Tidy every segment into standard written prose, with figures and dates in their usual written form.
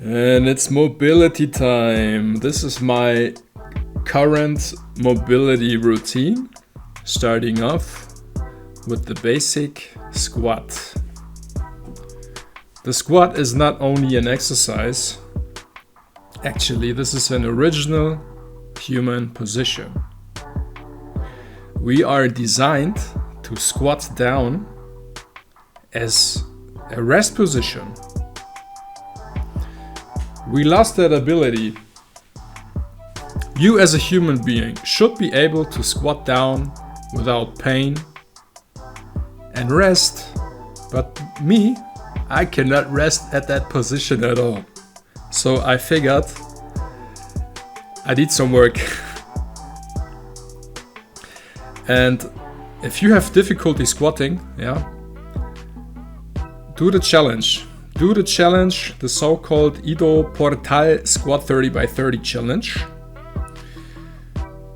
And it's mobility time. This is my current mobility routine, starting off with the basic squat. The squat is not only an exercise, actually this is an original human position. We are designed to squat down as a rest position. We lost that ability. You as a human being should be able to squat down without pain and rest. But me, I cannot rest at that position at all. So I figured I did some work. And if you have difficulty squatting, do the challenge. Do the challenge, the so-called Ido Portal Squat 30 by 30 challenge.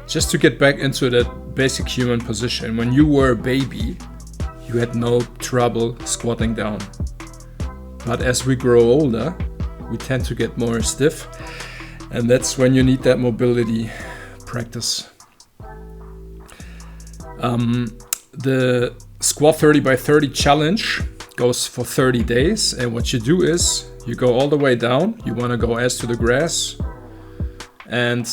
Just to get back into that basic human position. When you were a baby, you had no trouble squatting down. But as we grow older, we tend to get more stiff. And that's when you need that mobility practice. The Squat 30 by 30 challenge goes for 30 days, and what you do is you go all the way down. You want to go ass to the grass, and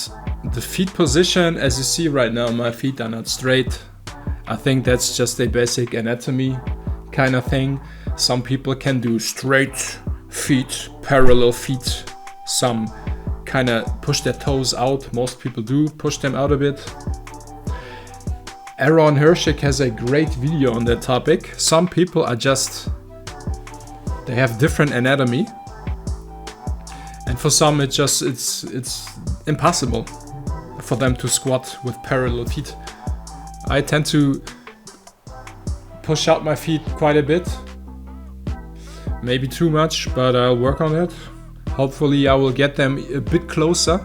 the feet position, as you see right now, my feet are not straight. I think that's just a basic anatomy kind of thing. Some people can do straight feet, parallel feet. Some kind of push their toes out. Most people do push them out a bit. Aaron Hershik has a great video on that topic. Some people are they have different anatomy. And for some it's impossible for them to squat with parallel feet. I tend to push out my feet quite a bit. Maybe too much, but I'll work on it. Hopefully I will get them a bit closer.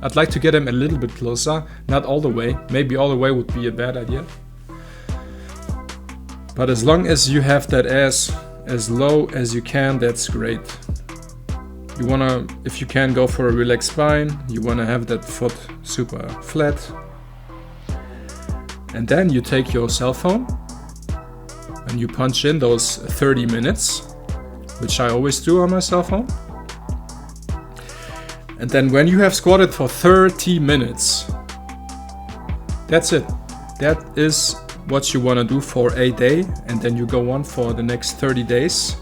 I'd like to get them a little bit closer, not all the way. Maybe all the way would be a bad idea. But as long as you have that ass as low as you can, that's great. You wanna, if you can, go for a relaxed spine. You wanna have that foot super flat. And then you take your cell phone and you punch in those 30 minutes, which I always do on my cell phone. And then when you have squatted for 30 minutes, that's it. That is what you want to do for a day, and then you go on for the next 30 days.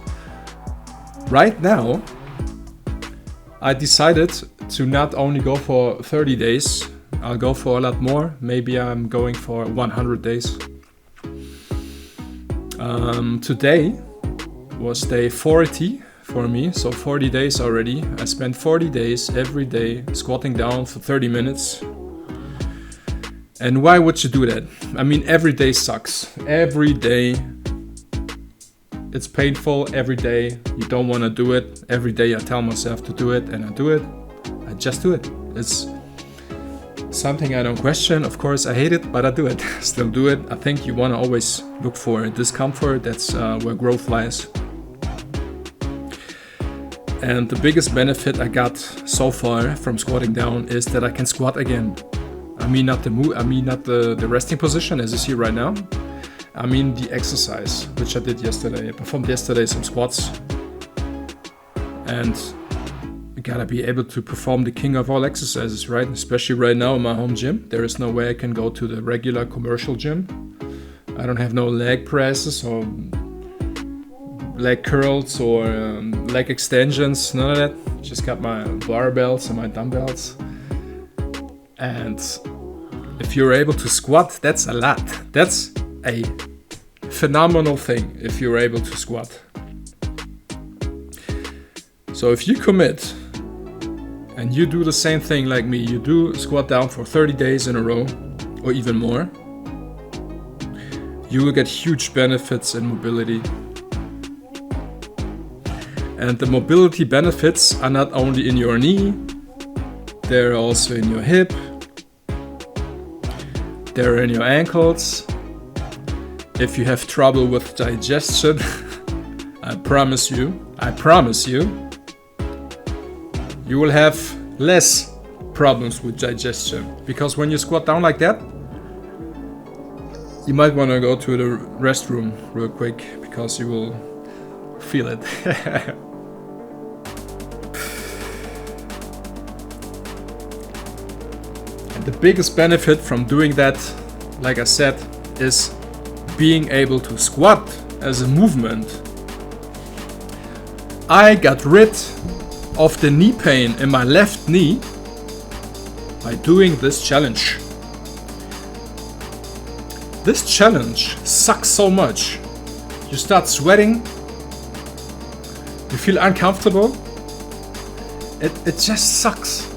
Right now, I decided to not only go for 30 days, I'll go for a lot more. Maybe I'm going for 100 days. Today was day 40. For me, so 40 days already. I spent 40 days every day squatting down for 30 minutes. And why would you do that? I mean, every day sucks. Every day it's painful. Every day you don't want to do it. Every day I tell myself to do it, and I do it. I just do it. It's something I don't question. Of course, I hate it, but I do it. Still do it. I think you want to always look for discomfort. That's where growth lies. And the biggest benefit I got so far from squatting down is that I can squat again. I mean not the resting position as you see right now. I mean the exercise, which I did yesterday. I performed yesterday some squats. And you gotta be able to perform the king of all exercises, right? Especially right now in my home gym. There is no way I can go to the regular commercial gym. I don't have no leg presses or leg curls or leg extensions, none of that. Just got my barbells and my dumbbells. And if you're able to squat, that's a lot. That's a phenomenal thing if you're able to squat. So if you commit and you do the same thing like me, you do squat down for 30 days in a row or even more, you will get huge benefits in mobility. And the mobility benefits are not only in your knee, they're also in your hip, they're in your ankles. If you have trouble with digestion, I promise you, you will have less problems with digestion. Because when you squat down like that, you might want to go to the restroom real quick because you will feel it. And the biggest benefit from doing that, like I said, is being able to squat as a movement. I got rid of the knee pain in my left knee by doing this challenge. This challenge sucks so much. You start sweating, you feel uncomfortable. It just sucks,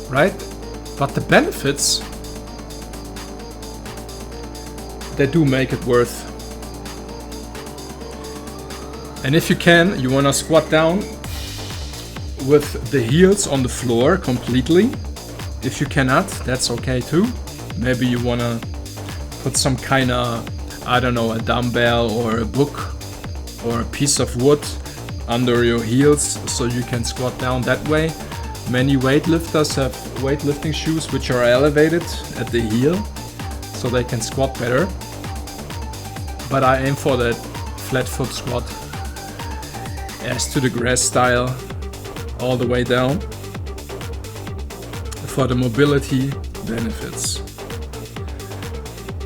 right? But the benefits, they do make it worth. And if you can, you wanna squat down with the heels on the floor completely. If you cannot, that's okay too. Maybe you wanna put some kind of, I don't know, a dumbbell or a book or a piece of wood under your heels so you can squat down that way. Many weightlifters have weightlifting shoes which are elevated at the heel so they can squat better. But I aim for that flat foot squat, ass to the grass style, all the way down, for the mobility benefits.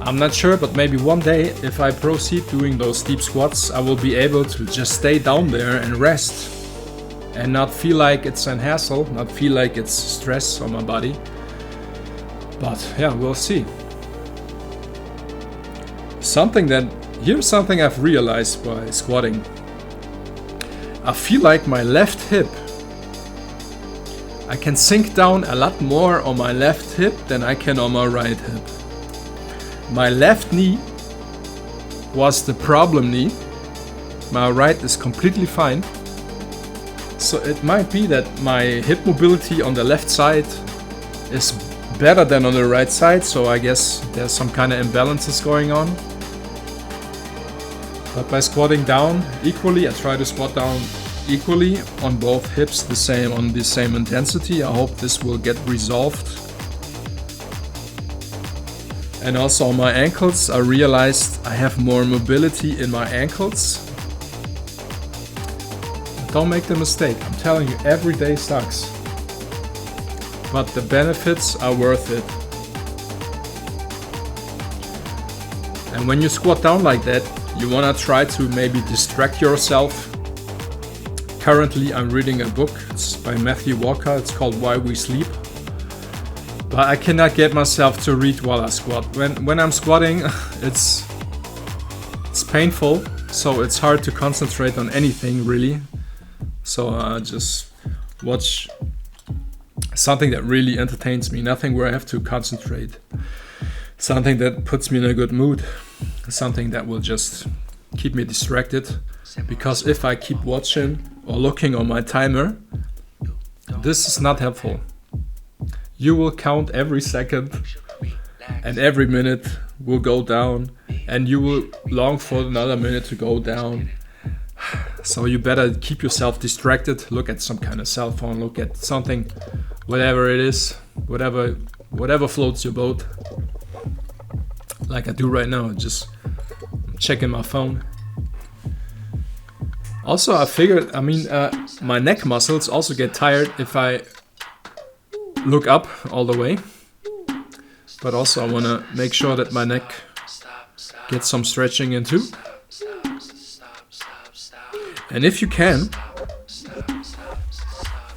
I'm not sure, but maybe one day if I proceed doing those deep squats, I will be able to just stay down there and rest and not feel like it's an hassle, not feel like it's stress on my body. But yeah, we'll see. Here's something I've realized by squatting. I feel like my left hip, I can sink down a lot more on my left hip than I can on my right hip. My left knee was the problem knee. My right is completely fine. So it might be that my hip mobility on the left side is better than on the right side. So I guess there's some kind of imbalances going on. But by squatting down equally, I try to squat down equally on both hips, on the same intensity. I hope this will get resolved. And also on my ankles, I realized I have more mobility in my ankles. Don't make the mistake, I'm telling you, every day sucks. But the benefits are worth it. And when you squat down like that, you wanna try to maybe distract yourself. Currently I'm reading a book, it's by Matthew Walker, it's called Why We Sleep. But I cannot get myself to read while I squat. When I'm squatting, it's painful, so it's hard to concentrate on anything really. So I just watch something that really entertains me, nothing where I have to concentrate. Something that puts me in a good mood, something that will just keep me distracted. Because if I keep watching or looking on my timer, this is not helpful. You will count every second and every minute will go down and you will long for another minute to go down. So you better keep yourself distracted, look at some kind of cell phone, look at something, whatever it is, whatever floats your boat. Like I do right now, just checking my phone. Also I figured, my neck muscles also get tired if I look up all the way. But also I want to make sure that my neck gets some stretching into. And if you can,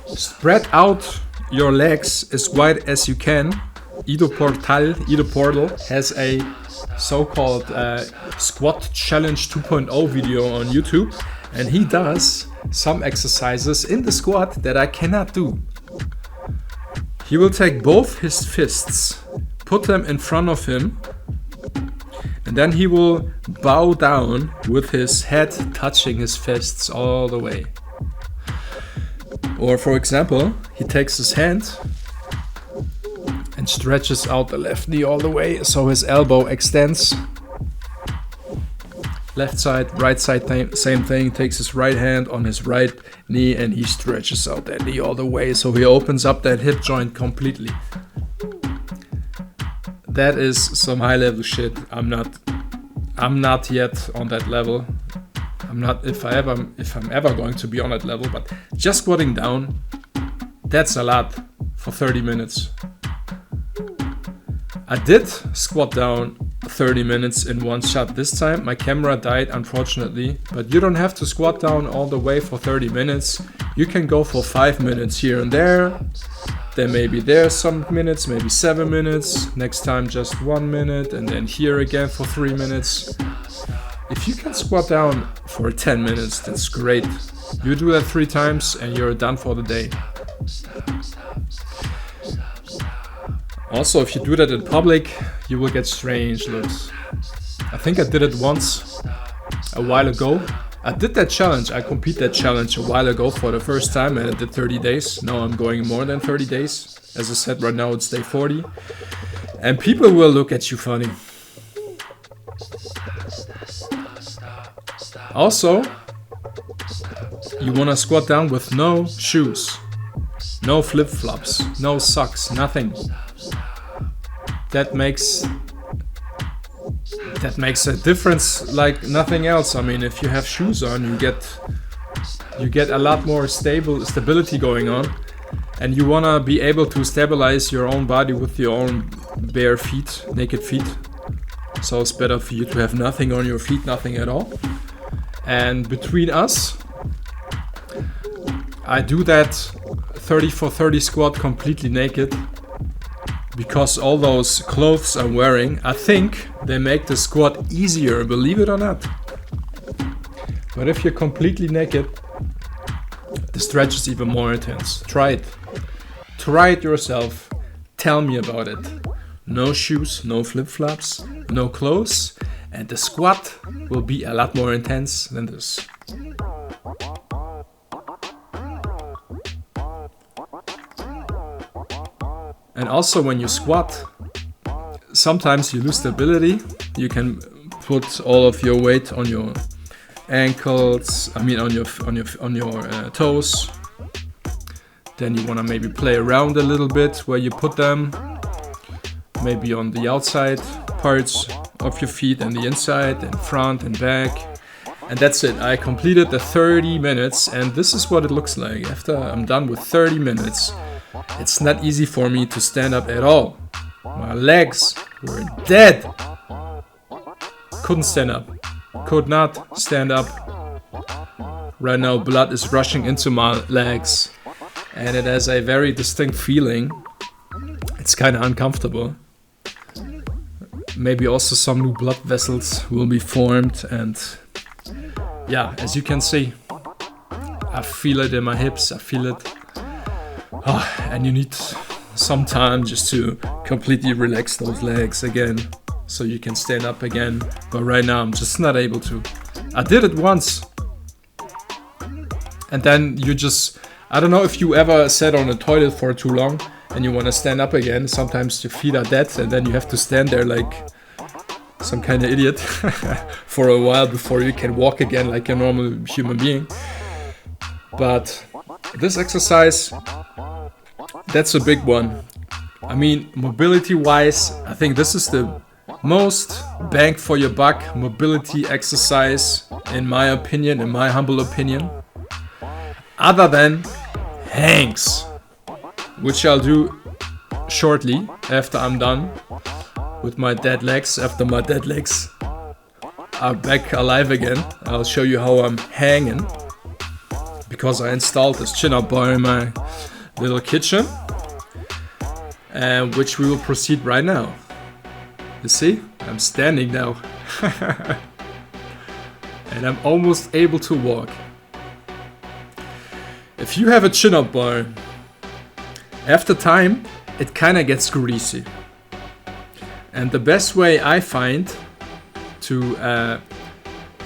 spread out your legs as wide as you can. Ido Portal has a so-called Squat Challenge 2.0 video on YouTube. And he does some exercises in the squat that I cannot do. He will take both his fists, put them in front of him, and then he will bow down with his head touching his fists all the way. Or for example, he takes his hand and stretches out the left knee all the way so his elbow extends. Left side, right side, same thing, takes his right hand on his right knee and he stretches out that knee all the way. So he opens up that hip joint completely. That is some high level shit. I'm not yet on that level. I'm not if I'm ever going to be on that level, but just squatting down, that's a lot for 30 minutes. I did squat down 30 minutes in one shot this time. My camera died, unfortunately, but you don't have to squat down all the way for 30 minutes. You can go for 5 minutes here and there. Then maybe there some minutes, maybe 7 minutes. Next time just 1 minute, and then here again for 3 minutes. If you can squat down for 10 minutes, that's great. You do that 3 times and you're done for the day. Also, if you do that in public, you will get strange looks. I think I did it once a while ago. I did that challenge. I completed that challenge a while ago for the first time, and I did 30 days. Now I'm going more than 30 days. As I said, right now it's day 40. And people will look at you funny. Also, you want to squat down with no shoes, no flip-flops, no socks, nothing. That makes a difference like nothing else. I mean, if you have shoes on, you get a lot more stability going on, and you want to be able to stabilize your own body with your own bare feet, naked feet. So it's better for you to have nothing on your feet, nothing at all. And between us, I do that 30 for 30 squat completely naked, because all those clothes I'm wearing, I think they make the squat easier, believe it or not. But if you're completely naked, the stretch is even more intense. Try it. Try it yourself. Tell me about it. No shoes, no flip-flops, no clothes, and the squat will be a lot more intense than this. And also when you squat, sometimes you lose stability. You can put all of your weight on your ankles, on your toes. Then you want to maybe play around a little bit where you put them. Maybe on the outside parts of your feet and the inside and front and back. And that's it. I completed the 30 minutes, and this is what it looks like. After I'm done with 30 minutes, it's not easy for me to stand up at all. My legs were dead. Couldn't stand up. Could not stand up. Right now blood is rushing into my legs, and it has a very distinct feeling. It's kind of uncomfortable. Maybe also some new blood vessels will be formed, and yeah, as you can see, I feel it in my hips, I feel it. And you need some time just to completely relax those legs again, so you can stand up again. But right now I'm just not able to. I did it once, and then you just, I don't know if you ever sat on a toilet for too long and you want to stand up again. Sometimes your feet are dead, and then you have to stand there like some kind of idiot for a while before you can walk again like a normal human being. But this exercise, that's a big one. I mean, mobility wise, I think this is the most bang for your buck mobility exercise, in my opinion, in my humble opinion, other than hangs, which I'll do shortly after I'm done with my dead legs. After my dead legs are back alive again, I'll show you how I'm hanging, because I installed this chin-up bar in my little kitchen, which we will proceed right now. You see, I'm standing now and I'm almost able to walk. If you have a chin-up bar, after time it kind of gets greasy, and the best way I find to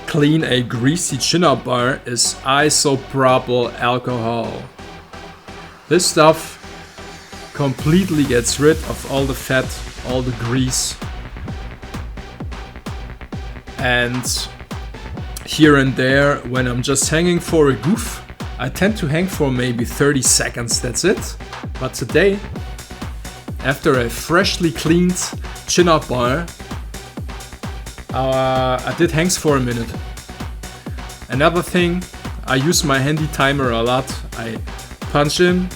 clean a greasy chin-up bar is isopropyl alcohol. This stuff completely gets rid of all the fat, all the grease, and here and there when I'm just hanging for a goof, I tend to hang for maybe 30 seconds, that's it. But today, after a freshly cleaned chin-up bar, I did hangs for a minute. Another thing, I use my handy timer a lot. I punch in,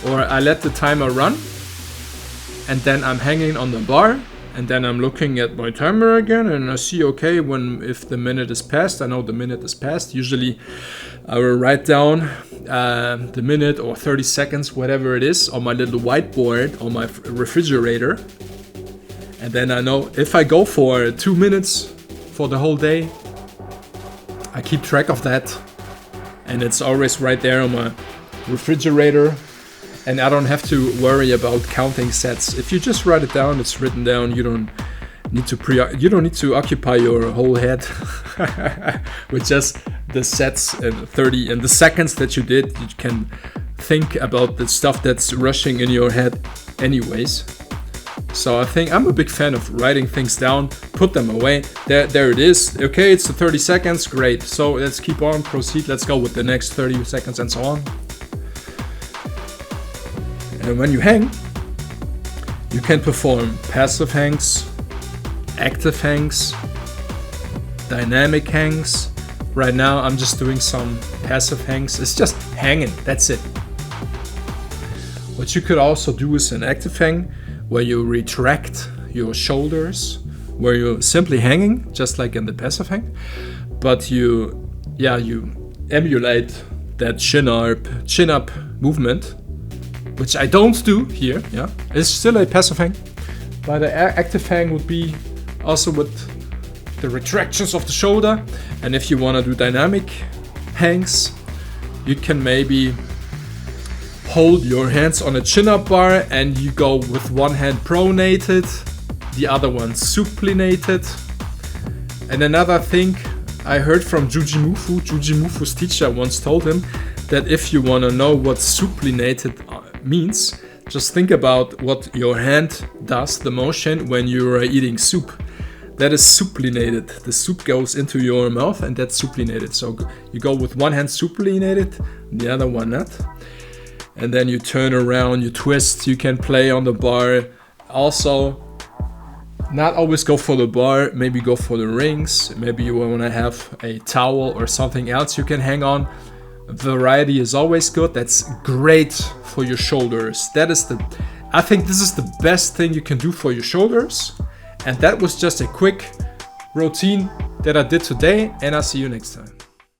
or I let the timer run, and then I'm hanging on the bar, and then I'm looking at my timer again, and I see, okay, if the minute is passed, I know the minute is passed. Usually I will write down the minute or 30 seconds, whatever it is, on my little whiteboard on my refrigerator. And then I know if I go for 2 minutes for the whole day, I keep track of that. And it's always right there on my refrigerator. And I don't have to worry about counting sets. If you just write it down, it's written down. You don't need to occupy your whole head with just the sets and 30 and the seconds that you did. You can think about the stuff that's rushing in your head anyways. So I think I'm a big fan of writing things down, put them away. There it is. Okay, it's the 30 seconds. Great. So let's keep on, proceed. Let's go with the next 30 seconds and so on. And when you hang, you can perform passive hangs, active hangs, dynamic hangs. Right now I'm just doing some passive hangs. It's just hanging, that's it. What you could also do is an active hang where you retract your shoulders, where you're simply hanging, just like in the passive hang, but you emulate that chin up movement, which I don't do here. Yeah, it's still a passive hang, but the active hang would be also with the retractions of the shoulder. And if you want to do dynamic hangs, you can maybe hold your hands on a chin-up bar and you go with one hand pronated, the other one supinated. And another thing I heard from Juji Mufu's teacher once told him that if you want to know what supinated means, just think about what your hand does, the motion when you're eating soup. That is supinated. The soup goes into your mouth and that's supinated. So you go with one hand supinated, the other one not. And then you turn around, you twist, you can play on the bar. Also, not always go for the bar, maybe go for the rings. Maybe you want to have a towel or something else you can hang on. Variety is always good. That's great for your shoulders. I think this is the best thing you can do for your shoulders. And that was just a quick routine that I did today, and I'll see you next time.